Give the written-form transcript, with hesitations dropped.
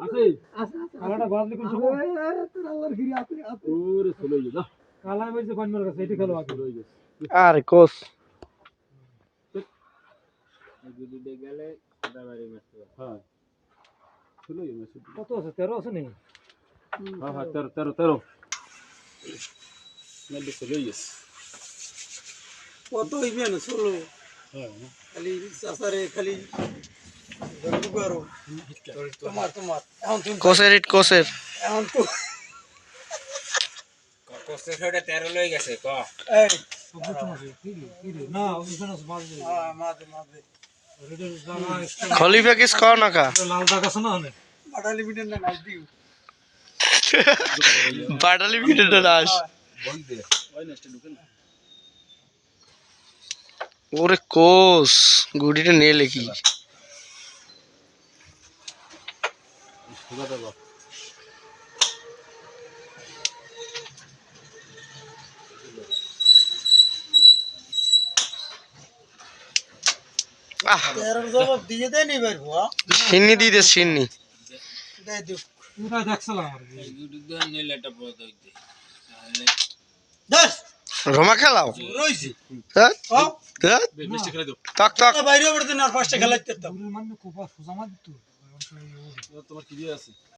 আছে কালাটা বাজলে কোন সময় তোর আল্লাহর ঘিরে আছে ওরে চলে যা কালা বলছে পান্নার কাছে এটি খেলো আগে হয়ে গেছে আরে কোস যদি দে গেলে দাবারি মাছ হ্যাঁ চলে গেছে কত আছে 13 আছে নি হ্যাঁ হ্যাঁ 13 মেল চলে গেছে কত হইবে না চলো হ্যাঁ খালি সাসারে খালি গরু তোমার এখন তুমি কোসের ইট কোসের এখন তো কোসের ছড়া 13 লই গেছে ক এই সবুজ মাছ কি রে না ওখানে মাছ হ্যাঁ মাছ রেডের জায়গা খলিফা কিস কও না কা লাল দাগ আছে না অনেক বাটালি মিটেন না নাইস দিও বাটালি ভিডিওটা দাস বল দে ওই নেক্সট ঢুকেন ওরে কোস গুডিটা নে লেখি সুগা দাও আহ এর জবাব দিয়ে দেয় নি ভাই বুয়া সিন্নি দি দে সিন্নি দে দে পুরা দেখছলাম আর ইউটিউব দে নেলেটা বড় হইতে তাহলে দস রোমা খেলাও রইছি হ্যাঁ হ্যাঁ হ্যাঁ মিষ্টি খেলা দাও টক টক বাইরে পড়তে না পাঁচটা খেলাইতে তো মানে কোপা সুজামা দিত তোমার কি দিয়ে আছে